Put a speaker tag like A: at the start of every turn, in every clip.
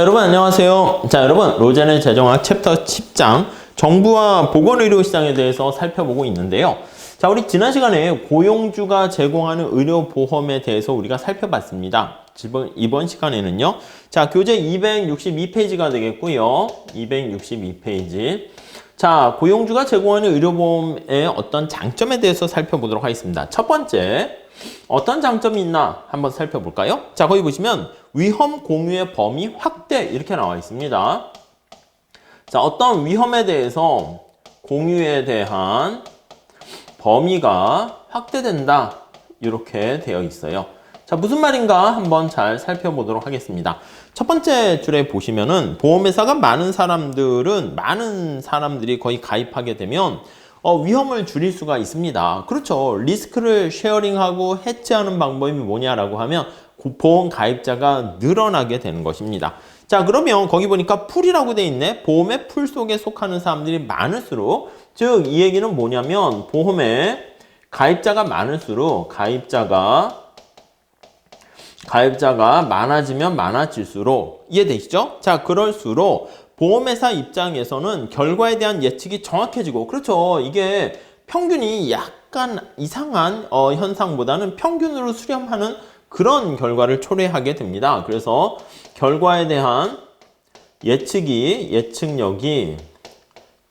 A: 여러분 안녕하세요. 자, 여러분 로젠의 재정학 챕터 10장 정부와 보건의료시장에 대해서 살펴보고 있는데요. 자, 우리 지난 시간에 고용주가 제공하는 의료보험에 대해서 우리가 살펴봤습니다. 이번 시간에는요. 자, 교재 262페이지가 되겠고요. 262페이지. 자, 고용주가 제공하는 의료보험의 어떤 장점에 대해서 살펴보도록 하겠습니다. 첫 번째, 어떤 장점이 있나 한번 살펴볼까요? 자, 거기 보시면 위험 공유의 범위 확대 이렇게 나와 있습니다. 자, 어떤 위험에 대해서 공유에 대한 범위가 확대된다 이렇게 되어 있어요. 자, 무슨 말인가 한번 잘 살펴보도록 하겠습니다. 첫 번째 줄에 보시면은 보험회사가 많은 사람들이 거의 가입하게 되면 위험을 줄일 수가 있습니다. 그렇죠. 리스크를 쉐어링하고 해치하는 방법이 뭐냐라고 하면 보험 가입자가 늘어나게 되는 것입니다. 자, 그러면 거기 보니까 풀이라고 돼 있네. 보험의 풀 속에 속하는 사람들이 많을수록, 즉 이 얘기는 뭐냐면 보험에 가입자가 많을수록 가입자가 많아지면 많아질수록, 이해되시죠? 자, 그럴수록 보험회사 입장에서는 결과에 대한 예측이 정확해지고, 그렇죠. 이게 평균이 약간 이상한 현상보다는 평균으로 수렴하는 그런 결과를 초래하게 됩니다. 그래서 결과에 대한 예측력이,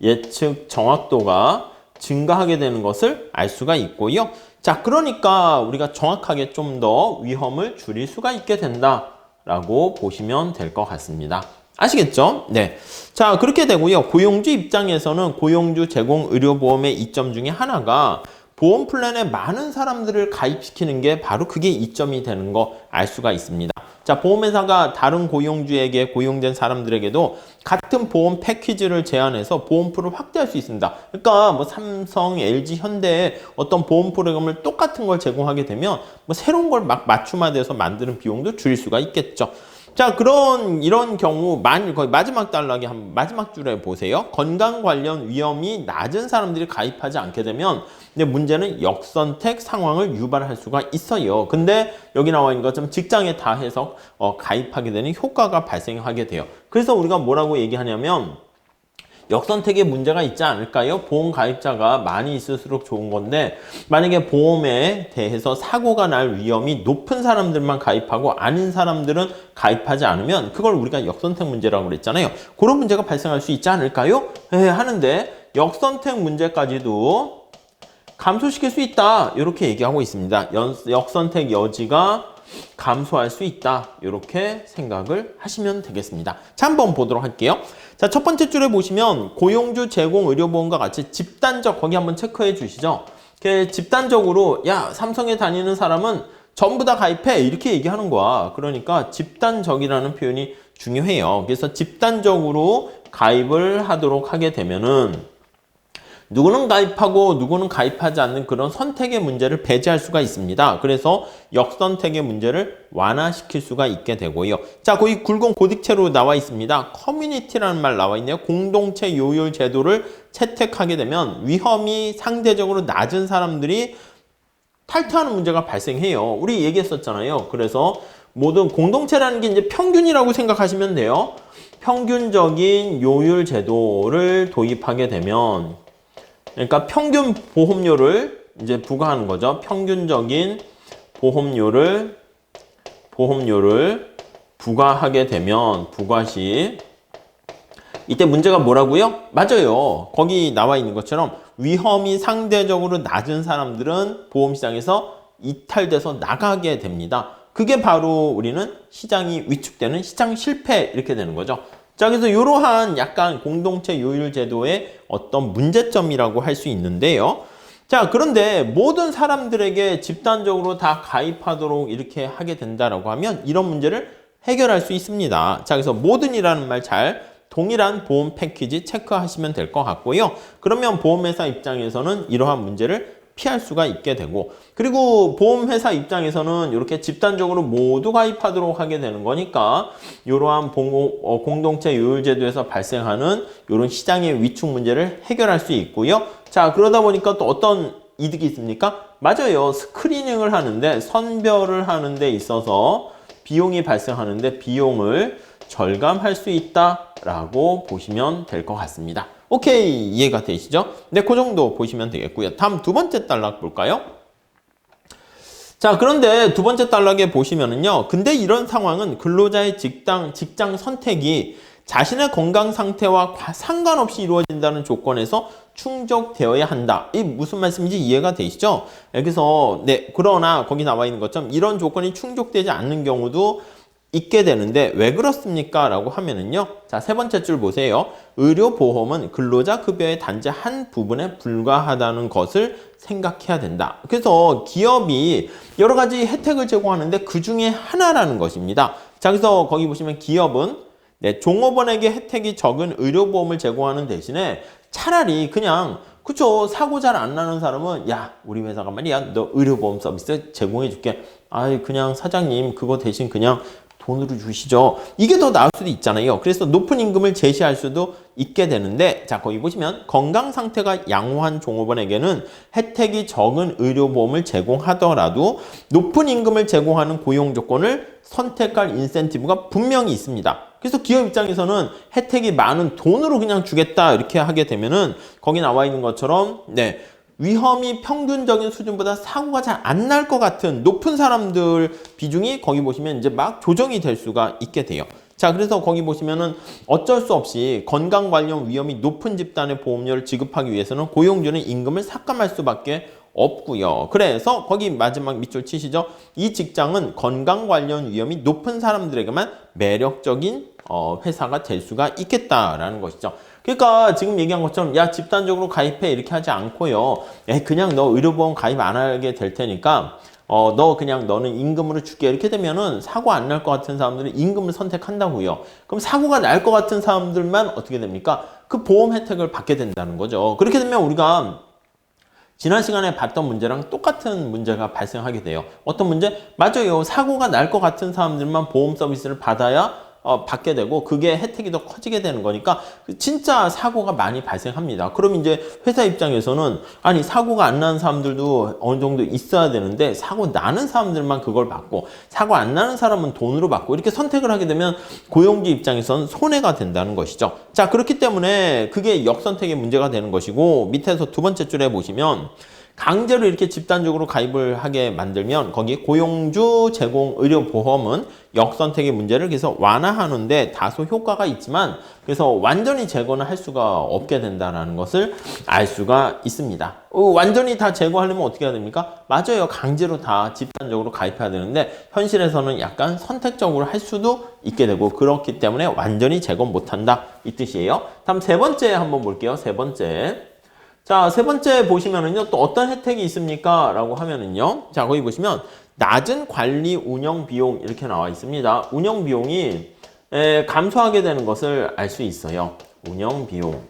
A: 예측 정확도가 증가하게 되는 것을 알 수가 있고요. 자, 그러니까 우리가 정확하게 좀 더 위험을 줄일 수가 있게 된다라고 보시면 될 것 같습니다. 아시겠죠? 네. 자, 그렇게 되고요. 고용주 입장에서는 고용주 제공 의료보험의 이점 중에 하나가 보험 플랜에 많은 사람들을 가입시키는 게 바로 그게 이점이 되는 거 알 수가 있습니다. 자, 보험회사가 다른 고용주에게 고용된 사람들에게도 같은 보험 패키지를 제안해서 보험풀을 확대할 수 있습니다. 그러니까 뭐 삼성, LG, 현대의 어떤 보험 프로그램을 똑같은 걸 제공하게 되면 뭐 새로운 걸 막 맞춤화돼서 만드는 비용도 줄일 수가 있겠죠. 자, 이런 경우 거의 마지막 마지막 줄에 보세요. 건강 관련 위험이 낮은 사람들이 가입하지 않게 되면, 근데 문제는 역선택 상황을 유발할 수가 있어요. 근데 여기 나와 있는 것처럼 직장에 다 해서 가입하게 되는 효과가 발생하게 돼요. 그래서 우리가 뭐라고 얘기하냐면 역선택에 문제가 있지 않을까요? 보험 가입자가 많이 있을수록 좋은 건데, 만약에 보험에 대해서 사고가 날 위험이 높은 사람들만 가입하고 아닌 사람들은 가입하지 않으면 그걸 우리가 역선택 문제라고 그랬잖아요. 그런 문제가 발생할 수 있지 않을까요? 하는데 역선택 문제까지도 감소시킬 수 있다 이렇게 얘기하고 있습니다. 역선택 여지가 감소할 수 있다 이렇게 생각을 하시면 되겠습니다. 자, 한번 보도록 할게요. 자, 첫 번째 줄에 보시면 고용주 제공 의료보험과 같이 집단적, 거기 한번 체크해 주시죠. 집단적으로 야, 삼성에 다니는 사람은 전부 다 가입해 이렇게 얘기하는 거야. 그러니까 집단적이라는 표현이 중요해요. 그래서 집단적으로 가입을 하도록 하게 되면은 누구는 가입하고 누구는 가입하지 않는 그런 선택의 문제를 배제할 수가 있습니다. 그래서 역선택의 문제를 완화시킬 수가 있게 되고요. 자, 거기 굵은 고딕체로 나와 있습니다. 커뮤니티라는 말 나와 있네요. 공동체 요율 제도를 채택하게 되면 위험이 상대적으로 낮은 사람들이 탈퇴하는 문제가 발생해요. 우리 얘기했었잖아요. 그래서 모든 공동체라는 게 이제 평균이라고 생각하시면 돼요. 평균적인 요율 제도를 도입하게 되면, 그러니까 평균 보험료를 이제 부과하는 거죠. 평균적인 보험료를 부과하게 되면, 부과시, 이때 문제가 뭐라고요? 맞아요. 거기 나와 있는 것처럼 위험이 상대적으로 낮은 사람들은 보험시장에서 이탈돼서 나가게 됩니다. 그게 바로 우리는 시장이 위축되는 시장 실패 이렇게 되는 거죠. 자, 그래서 이러한 약간 공동체 요율 제도의 어떤 문제점이라고 할 수 있는데요. 자, 그런데 모든 사람들에게 집단적으로 다 가입하도록 이렇게 하게 된다라고 하면 이런 문제를 해결할 수 있습니다. 자, 그래서 모든이라는 말 잘 동일한 보험 패키지 체크하시면 될 것 같고요. 그러면 보험회사 입장에서는 이러한 문제를 피할 수가 있게 되고, 그리고 보험회사 입장에서는 이렇게 집단적으로 모두 가입하도록 하게 되는 거니까 이러한 공동체 요율제도에서 발생하는 이런 시장의 위축 문제를 해결할 수 있고요. 자, 그러다 보니까 또 어떤 이득이 있습니까? 맞아요. 스크리닝을 하는데, 선별을 하는 데 있어서 비용이 발생하는데 비용을 절감할 수 있다라고 보시면 될 것 같습니다. 오케이, 이해가 되시죠? 네, 그 정도 보시면 되겠고요. 다음 두 번째 단락 볼까요? 자, 그런데 두 번째 단락에 보시면은요. 근데 이런 상황은 근로자의 직장 선택이 자신의 건강 상태와 상관없이 이루어진다는 조건에서 충족되어야 한다. 이 무슨 말씀인지 이해가 되시죠? 여기서 그러나 거기 나와 있는 것처럼 이런 조건이 충족되지 않는 경우도 있게 되는데 왜 그렇습니까? 라고 하면은요. 자, 세 번째 줄 보세요. 의료보험은 근로자 급여의 단지 한 부분에 불과하다는 것을 생각해야 된다. 그래서 기업이 여러 가지 혜택을 제공하는데 그 중에 하나라는 것입니다. 자, 그래서 거기 보시면 기업은 종업원에게 혜택이 적은 의료보험을 제공하는 대신에 차라리 그냥 그쵸, 사고 잘 안 나는 사람은 야, 우리 회사가 말이야, 너 의료보험 서비스 제공해 줄게. 아이, 그냥 사장님 그거 대신 그냥 돈으로 주시죠. 이게 더 나을 수도 있잖아요. 그래서 높은 임금을 제시할 수도 있게 되는데, 자, 거기 보시면 건강 상태가 양호한 종업원에게는 혜택이 적은 의료보험을 제공하더라도 높은 임금을 제공하는 고용 조건을 선택할 인센티브가 분명히 있습니다. 그래서 기업 입장에서는 혜택이 많은 돈으로 그냥 주겠다 이렇게 하게 되면은 거기 나와 있는 것처럼 위험이 평균적인 수준보다 사고가 잘 안 날 것 같은 높은 사람들 비중이 거기 보시면 이제 막 조정이 될 수가 있게 돼요. 자, 그래서 거기 보시면은 어쩔 수 없이 건강 관련 위험이 높은 집단의 보험료를 지급하기 위해서는 고용주는 임금을 삭감할 수밖에 없고요. 그래서 거기 마지막 밑줄 치시죠. 이 직장은 건강 관련 위험이 높은 사람들에게만 매력적인 회사가 될 수가 있겠다라는 것이죠. 그러니까 지금 얘기한 것처럼 야, 집단적으로 가입해 이렇게 하지 않고요. 그냥 너 의료보험 가입 안 하게 될 테니까 너 그냥 너는 임금으로 줄게 이렇게 되면은 사고 안 날 것 같은 사람들은 임금을 선택한다고요. 그럼 사고가 날 것 같은 사람들만 어떻게 됩니까? 그 보험 혜택을 받게 된다는 거죠. 그렇게 되면 우리가 지난 시간에 봤던 문제랑 똑같은 문제가 발생하게 돼요. 어떤 문제? 맞아요. 사고가 날 것 같은 사람들만 보험 서비스를 받아야 받게 되고 그게 혜택이 더 커지게 되는 거니까 진짜 사고가 많이 발생합니다. 그럼 이제 회사 입장에서는 아니 사고가 안 나는 사람들도 어느 정도 있어야 되는데 사고 나는 사람들만 그걸 받고 사고 안 나는 사람은 돈으로 받고 이렇게 선택을 하게 되면 고용주 입장에서는 손해가 된다는 것이죠. 자, 그렇기 때문에 그게 역선택의 문제가 되는 것이고 밑에서 두 번째 줄에 보시면 강제로 이렇게 집단적으로 가입을 하게 만들면 거기 고용주 제공 의료보험은 역선택의 문제를 그래서 완화하는데 다소 효과가 있지만 그래서 완전히 제거는 할 수가 없게 된다는 것을 알 수가 있습니다. 완전히 다 제거하려면 어떻게 해야 됩니까? 맞아요. 강제로 다 집단적으로 가입해야 되는데 현실에서는 약간 선택적으로 할 수도 있게 되고 그렇기 때문에 완전히 제거 못한다 이 뜻이에요. 다음 세 번째 한번 볼게요. 세 번째. 자, 세 번째 보시면은요, 또 어떤 혜택이 있습니까? 라고 하면은요, 자, 거기 보시면, 낮은 관리 운영 비용, 이렇게 나와 있습니다. 운영 비용이 감소하게 되는 것을 알 수 있어요. 운영 비용.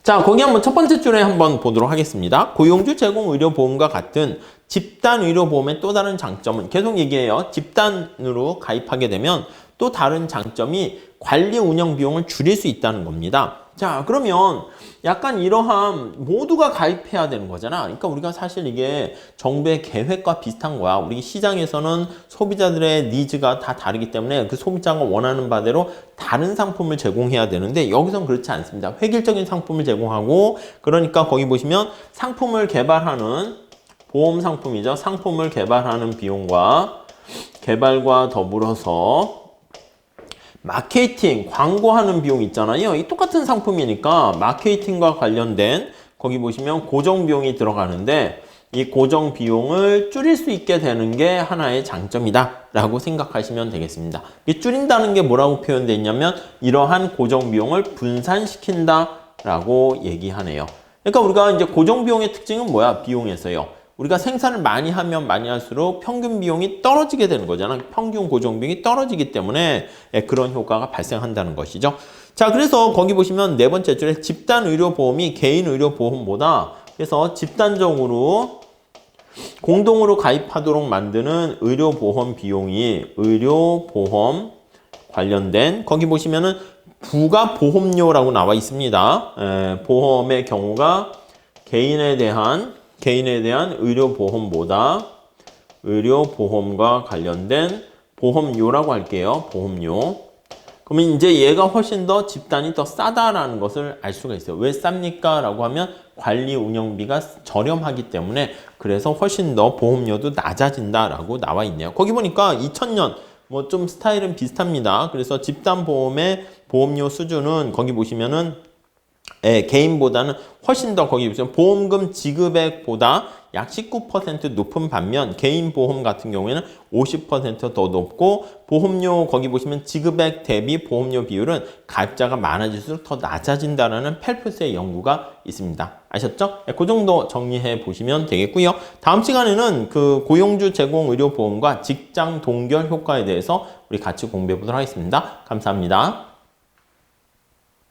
A: 자, 거기 한번 첫 번째 줄에 한번 보도록 하겠습니다. 고용주 제공 의료보험과 같은 집단 의료보험의 또 다른 장점은, 계속 얘기해요. 집단으로 가입하게 되면 또 다른 장점이 관리 운영 비용을 줄일 수 있다는 겁니다. 자, 그러면 약간 이러한 모두가 가입해야 되는 거잖아. 그러니까 우리가 사실 이게 정부의 계획과 비슷한 거야. 우리 시장에서는 소비자들의 니즈가 다 다르기 때문에 그 소비자가 원하는 바대로 다른 상품을 제공해야 되는데 여기선 그렇지 않습니다. 획일적인 상품을 제공하고 그러니까 거기 보시면 상품을 개발하는 보험 상품이죠. 상품을 개발하는 비용과 개발과 더불어서 마케팅, 광고하는 비용 있잖아요. 이 똑같은 상품이니까 마케팅과 관련된 거기 보시면 고정 비용이 들어가는데 이 고정 비용을 줄일 수 있게 되는 게 하나의 장점이다 라고 생각하시면 되겠습니다. 이 줄인다는 게 뭐라고 표현되어 있냐면 이러한 고정 비용을 분산시킨다 라고 얘기하네요. 그러니까 우리가 이제 고정 비용의 특징은 뭐야? 비용에서요. 우리가 생산을 많이 하면 많이 할수록 평균 비용이 떨어지게 되는 거잖아. 평균 고정 비용이 떨어지기 때문에 그런 효과가 발생한다는 것이죠. 자, 그래서 거기 보시면 네 번째 줄에 집단 의료보험이 개인 의료보험보다 그래서 집단적으로 공동으로 가입하도록 만드는 의료보험 비용이 의료보험 관련된 거기 보시면은 부가보험료라고 나와 있습니다. 보험의 경우가 개인에 대한 의료보험보다 의료보험과 관련된 보험료라고 할게요. 보험료. 그러면 이제 얘가 훨씬 더 집단이 더 싸다라는 것을 알 수가 있어요. 왜 쌉니까? 라고 하면 관리 운영비가 저렴하기 때문에 그래서 훨씬 더 보험료도 낮아진다라고 나와 있네요. 거기 보니까 2000년 뭐 좀 스타일은 비슷합니다. 그래서 집단 보험의 보험료 수준은 거기 보시면은 개인보다는 훨씬 더 거기 보시면 보험금 지급액보다 약 19% 높은 반면 개인 보험 같은 경우에는 50%더 높고 보험료 거기 보시면 지급액 대비 보험료 비율은 가입자가 많아질수록 더 낮아진다는 펠프스의 연구가 있습니다. 아셨죠? 그 정도 정리해 보시면 되겠고요. 다음 시간에는 그 고용주 제공 의료 보험과 직장 동결 효과에 대해서 우리 같이 공부해 보도록 하겠습니다. 감사합니다.